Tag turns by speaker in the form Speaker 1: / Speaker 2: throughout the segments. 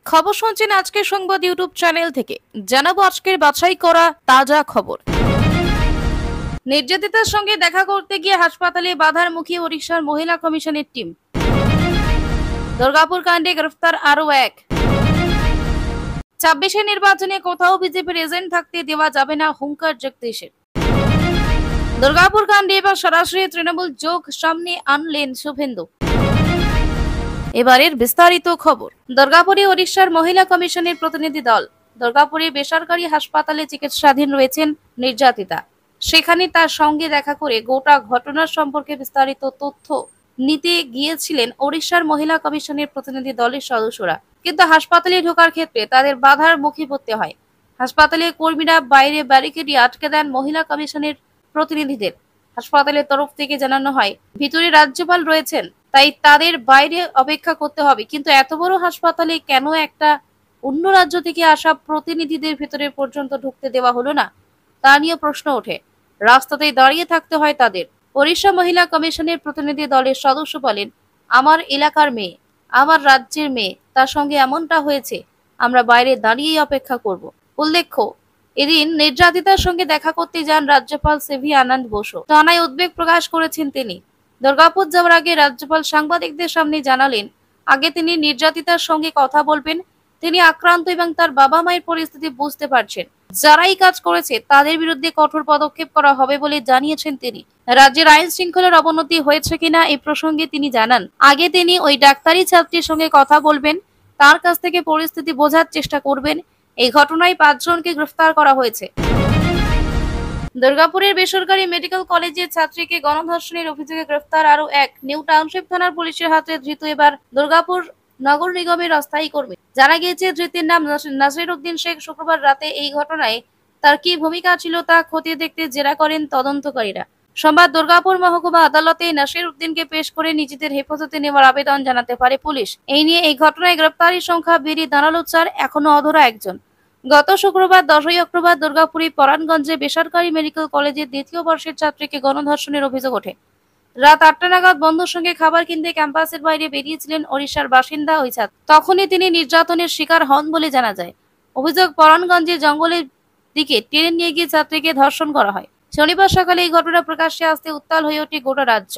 Speaker 1: খবর শুনছেন আজকের সংবাদ ইউটিউব চ্যানেল থেকে। জানাবো আজকের বাছাই করা তাজা খবর। নির্যাতিতার সঙ্গে দেখা করতে গিয়ে হাসপাতালে বাধার মুখে ওড়িশার মহিলা কমিশনের টিম। দুর্গাপুর কাণ্ডে গ্রেফতার আরো এক। 26 নির্বাচনে কোথাও বিজেপির এজেন্ট থাকতে দেওয়া যাবে না, হুঙ্কার জগদীশের। দুর্গাপুর কাণ্ডে এবার সরাসরি তৃণমূল যোগ সামনে আনলেন শুভেন্দু। এবারের বিস্তারিত খবর। দুর্গাপুরে ওড়িশার মহিলা কমিশনের প্রতিনিধি দল দুর্গাপুরে বেসরকারি হাসপাতালে চিকিৎসাধীন রয়েছেন নির্যাতিতা। সেখানে তার সঙ্গে দেখা করে গোটা ঘটনার সম্পর্কে বিস্তারিত তথ্য নিতে গিয়েছিলেন ওড়িশার মহিলা কমিশনের প্রতিনিধি দলের সদস্যরা, কিন্তু হাসপাতালে ঢোকার ক্ষেত্রে তাদের বাধার মুখে পড়তে হয়। হাসপাতালের কর্মীরা বাইরে ব্যারিকেডে আটকে দেন মহিলা কমিশনের প্রতিনিধিদের। হাসপাতালের তরফ থেকে জানানো হয় ভিতরে রাজ্যপাল রয়েছেন, তাই তাদের বাইরে অপেক্ষা করতে হবে। কিন্তু এত বড় হাসপাতালে কেন একটা অন্য রাজ্য থেকে আসা প্রতিনিধিদের ভিতরে পর্যন্ত ঢুকতে দেওয়া হলো না, তা নিয়ে প্রশ্ন ওঠে। রাস্তাতেই দাঁড়িয়ে থাকতে হয় তাদের। ওড়িশা মহিলা কমিশনের প্রতিনিধি দলের সদস্য বলেন, আমার এলাকার মেয়ে, আমার রাজ্যের মেয়ে, তার সঙ্গে এমনটা হয়েছে, আমরা বাইরে দাঁড়িয়েই অপেক্ষা করব। উল্লেখ্য, এদিন নির্যাতিতার সঙ্গে দেখা করতে যান রাজ্যপাল সিভি আনন্দ বসু। থানায় উদ্বেগ প্রকাশ করেছেন তিনি। দুর্গাপুর যাওয়ার আগে রাজ্যপাল সাংবাদিকদের সামনে জানালেন, আগে তিনি নির্যাতিতার সঙ্গে কথা বলবেন। তিনি আক্রান্ত এবং তার বাবা মায়ের পরিস্থিতি বুঝতে পারছেন। যারাই কাজ করেছে তাদের বিরুদ্ধে কঠোর পদক্ষেপ করা হবে বলে জানিয়েছেন তিনি। রাজ্যের আইন শৃঙ্খলার অবনতি হয়েছে কিনা এই প্রসঙ্গে তিনি জানান, আগে তিনি ওই ডাক্তারি ছাত্রীর সঙ্গে কথা বলবেন, তার কাছ থেকে পরিস্থিতি বোঝার চেষ্টা করবেন। এই ঘটনায় 5 জনকে গ্রেফতার করা হয়েছে। দুর্গাপুরের বেসরকারি মেডিকেল কলেজের ছাত্রীকে গণধর্ষণের অভিযোগে গ্রেফতার আরো এক। নিউ টাউনশিপ থানার পুলিশের হাতে ধৃত এবার দুর্গাপুর নগর নিগমের অস্থায়ী কর্মী। জানা গিয়েছে ধৃতের নাম নাসির উদ্দিন শেখ। শুক্রবার রাতে এই ঘটনায় তার কি ভূমিকা ছিল তা খতিয়ে দেখতে জেরা করেন তদন্তকারীরা। সোমবার দুর্গাপুর মহকুমা আদালতে নাসির উদ্দিনকে পেশ করে নিজেদের হেফাজতে নেওয়ার আবেদন জানাতে পারে পুলিশ। এই নিয়ে এই ঘটনায় গ্রেফতারির সংখ্যা বেড়ে দাঁড়ালো 4। এখনো অধরা একজন। গত শুক্রবার 10 অক্টোবর দুর্গাপুরে পরাণগঞ্জে বেসরকারি মেডিকেল কলেজের 2য় বর্ষের ছাত্রীকে গণধর্ষণের অভিযোগ ওঠে। রাত 8টা নাগাদ বন্ধুর সঙ্গে খাবার কিনতে ক্যাম্পাসের বাইরে বেরিয়েছিলেন ওড়িশার বাসিন্দা ওই ছাত্র। তখনই তিনি নির্যাতনের শিকার হন বলে জানা যায়। অভিযোগ, পরাণগঞ্জে জঙ্গলের দিকে টেনে নিয়ে গিয়ে ছাত্রীকে ধর্ষণ করা হয়। শনিবার সকালে এই ঘটনা প্রকাশ্যে আসতে উত্তাল হয়ে ওঠে গোটা রাজ্য।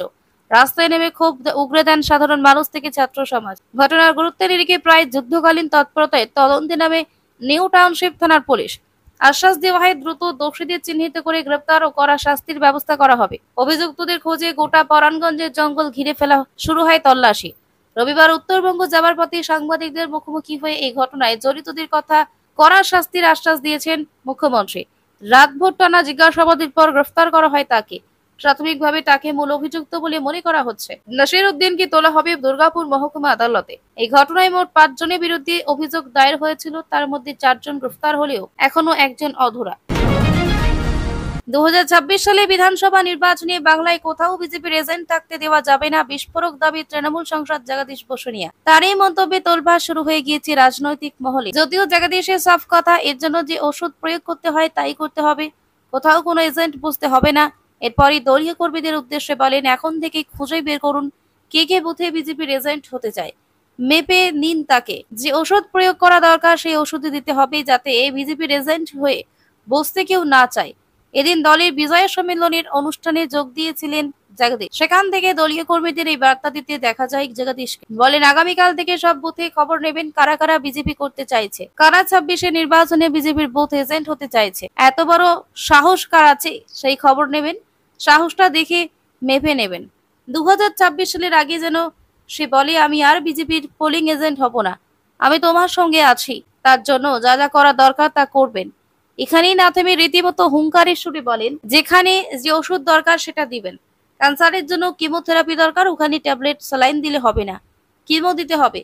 Speaker 1: রাস্তায় নেমে ক্ষোভ উগরে দেন সাধারণ মানুষ থেকে ছাত্র সমাজ। ঘটনার গুরুত্বের নিরিখে প্রায় যুদ্ধকালীন তৎপরতায় তদন্তে নামে নিউ টাউনশিপ থানার পুলিশ। আশ্বাস দেওয়া হয় দ্রুত দোষীদের চিহ্নিত করে গ্রেপ্তার ও কড়া শাস্তির ব্যবস্থা করা হবে। অভিযুক্তদের খোঁজে গোটা পরাণগঞ্জের জঙ্গল ঘিরে ফেলা শুরু হয় তল্লাশি। রবিবার উত্তরবঙ্গ যাবার পথে সাংবাদিকদের মুখোমুখি হয়ে এই ঘটনায় জড়িতদের কথা কড়া শাস্তির আশ্বাস দিয়েছেন মুখ্যমন্ত্রী। রাতভর টানা জিজ্ঞাসাবাদের পর গ্রেফতার করা হয় তাকে। প্রাথমিকভাবে তাকে মূল অভিযুক্ত বলে মনে করা হচ্ছে। নাসির উদ্দিনকে তোলা হবে দুর্গাপুর মহকুমা আদালতে। এই ঘটনায় মোট 5 জনের বিরুদ্ধে অভিযোগ দায়ের হয়েছিল, তার মধ্যে 4 জন গ্রেফতার হলেও এখনো একজন অধরা। 2026 সালে বিধানসভা নির্বাচনে বাংলায় কোথাও বিজেপির এজেন্ট থাকতে দেওয়া যাবে না, বিস্ফোরক দাবি তৃণমূল সাংসদ জগদীশ বসুনিয়া। তার এই মন্তব্যে তোলপাড় শুরু হয়ে গিয়েছে রাজনৈতিক মহলে। যদিও জগদীশের সাফ কথা, এর জন্য যে ওষুধ প্রয়োগ করতে হয় তাই করতে হবে, কোথাও কোনো এজেন্ট বুঝতে হবে না। এরপরই দলীয় কর্মীদের উদ্দেশ্যে বলেন, এখন থেকে খুঁজে বের করুন কে কে বুথে বিজেপির এজেন্ট হতে চায়। মেপে নিন তাকে। যে ওষুধ প্রয়োগ করা দরকার সেই ওষুধই দিতে হবে, যাতে বিজেপির এজেন্ট হয়ে বসতে কেউ না চায়। এদিন দলের বিজয় সম্মেলনের অনুষ্ঠানে যোগ দিয়েছিলেন জগদীশ। সেখান থেকে দলীয় কর্মীদের এই বার্তা দিতে দেখা যায় জগদীশকে। বলেন, আগামীকাল থেকে সব বুথে খবর নেবেন কারা কারা বিজেপি করতে চাইছে, কারা 26 নির্বাচনে বিজেপির বুথ এজেন্ট হতে চাইছে। এত বড় সাহস কার আছে সেই খবর নেবেন, সাহসটা দেখে মেপে নেবেন। 2026 সালের আগে যেন সে বলে, আমি আর বিজেপির পোলিং এজেন্ট হব না, আমি তোমার সঙ্গে আছি, তার জন্য যা যা করা দরকার তা করবেন। এখানেই না থেমে রীতিমতো হুঙ্কারের সুরে বলেন, যেখানে যে ওষুধ দরকার সেটা দিবেন। ক্যান্সারের জন্য কিমোথেরাপি দরকার, ওখানে ট্যাবলেট স্যালাইন দিলে হবে না, কিমো দিতে হবে।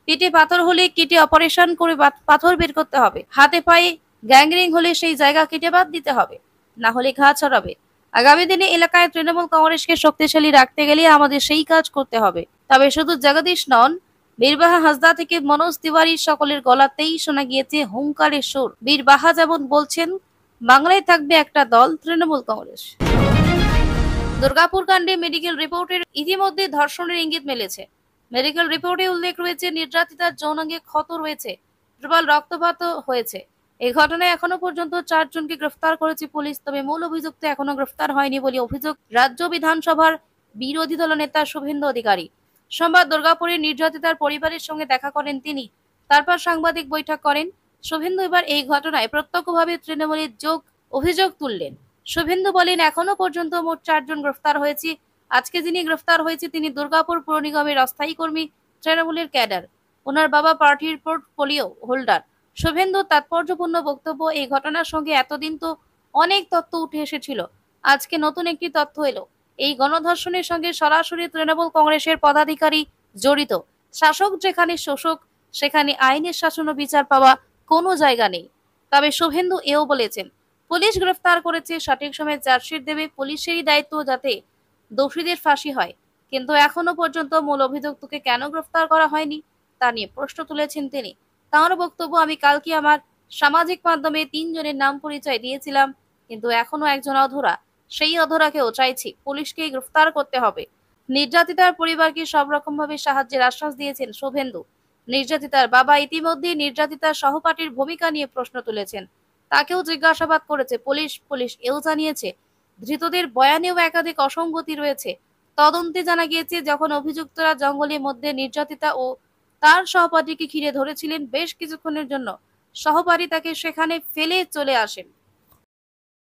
Speaker 1: পেটে পাথর হলে কেটে অপারেশন করে পাথর বের করতে হবে। হাতে পায়ে গ্যাংরিং হলে সেই জায়গা কেটে বাদ দিতে হবে, না হলে ঘা ছড়াবে। আগামী দিনে এলাকায় তৃণমূল কংগ্রেসকে শক্তিশালী রাখতে গেলে আমাদের সেই কাজ করতে হবে। তবে শুধু জগদীশ নন, বীরবাহা হাসদা থেকে মনোজ তিওয়ারি সকলের গলাতেই শোনা গিয়েছে হুঙ্কারের সুর। বীরবাহা যেমন বলছেন, বাংলায় থাকবে একটা দল, তৃণমূল কংগ্রেস। দুর্গাপুর কাণ্ডে মেডিকেল রিপোর্টের ইতিমধ্যে ধর্ষণের ইঙ্গিত মেলেছে। মেডিকেল রিপোর্টে উল্লেখ রয়েছে, নির্যাতিতার যৌনাঙ্গে ক্ষত রয়েছে। প্রবল রক্তপাত হয়েছে। এই ঘটনায় এখনো পর্যন্ত 4 জনকে গ্রেফতার করেছে পুলিশ, তবে মূল অভিযুক্ত এখনো গ্রেফতার হয়নি বলে অভিযোগ রাজ্য বিধানসভার বিরোধী দল নেতা শুভেন্দু অধিকারী। সোমবার দুর্গাপুরের নির্যাতিতার পরিবারের সঙ্গে দেখা করেন তিনি, তারপর সাংবাদিক বৈঠক করেন। শুভেন্দু এবার এই ঘটনায় প্রত্যক্ষভাবে তৃণমূলের অভিযোগ তুললেন। শুভেন্দু বলেন, এখনো পর্যন্ত মোট 4 জন গ্রেফতার হয়েছে। আজকে যিনি গ্রেফতার হয়েছে তিনি দুর্গাপুর পুর নিগমের অস্থায়ী কর্মী, তৃণমূলের ক্যাডার। ওনার বাবা পার্টির পোর্টফোলিও হোল্ডার। শুভেন্দুর তাৎপর্যপূর্ণ বক্তব্য, এই ঘটনার সঙ্গে এতদিন তো অনেক তথ্য উঠে এসেছিল, আজকে নতুন একটি তথ্য এলো। এই গণধর্ষণের সঙ্গে সরাসরি তৃণমূল কংগ্রেসের পদাধিকারী জড়িত। শাসক যেখানে শোষক, সেখানে আইনের শাসন ও বিচার পাওয়া কোনো জায়গা নেই। তবে শুভেন্দু এও বলেছেন, পুলিশ গ্রেফতার করেছে, সঠিক সময়ে চার্জশিট দেবে, পুলিশেরই দায়িত্ব যাতে দোষীদের ফাঁসি হয়। কিন্তু এখনো পর্যন্ত মূল অভিযুক্তকে কেন গ্রেফতার করা হয়নি তা নিয়ে প্রশ্ন তুলেছেন তিনি। তাঁর বক্তব্য, আমি কালকে আমার সামাজিক মাধ্যমে 3 জনের নাম পরিচয় দিয়েছিলাম, কিন্তু এখনো একজন অধরা। সেই অধরাকেও চাইছি পুলিশকেই গ্রেফতার করতে হবে। নির্যাতিতার পরিবারকে সব রকম ভাবে সাহায্যের আশ্বাস দিয়েছেন শুভেন্দু। নির্যাতিতার বাবা ইতিমধ্যে নির্যাতিতার সহপাঠীর ভূমিকা নিয়ে প্রশ্ন তুলেছেন, তাকেও জিজ্ঞাসাবাদ করেছে পুলিশ। পুলিশ এও জানিয়েছে, ধৃতদের বয়ানেও একাধিক অসঙ্গতি রয়েছে। তদন্তে জানা গিয়েছে, যখন অভিযুক্তরা জঙ্গলের মধ্যে নির্যাতিতা ও তার সহপাঠীকে ঘিরে ধরেছিলেন বেশ কিছুক্ষণের জন্য, সহপাঠী তাকে সেখানে ফেলে চলে আসেন।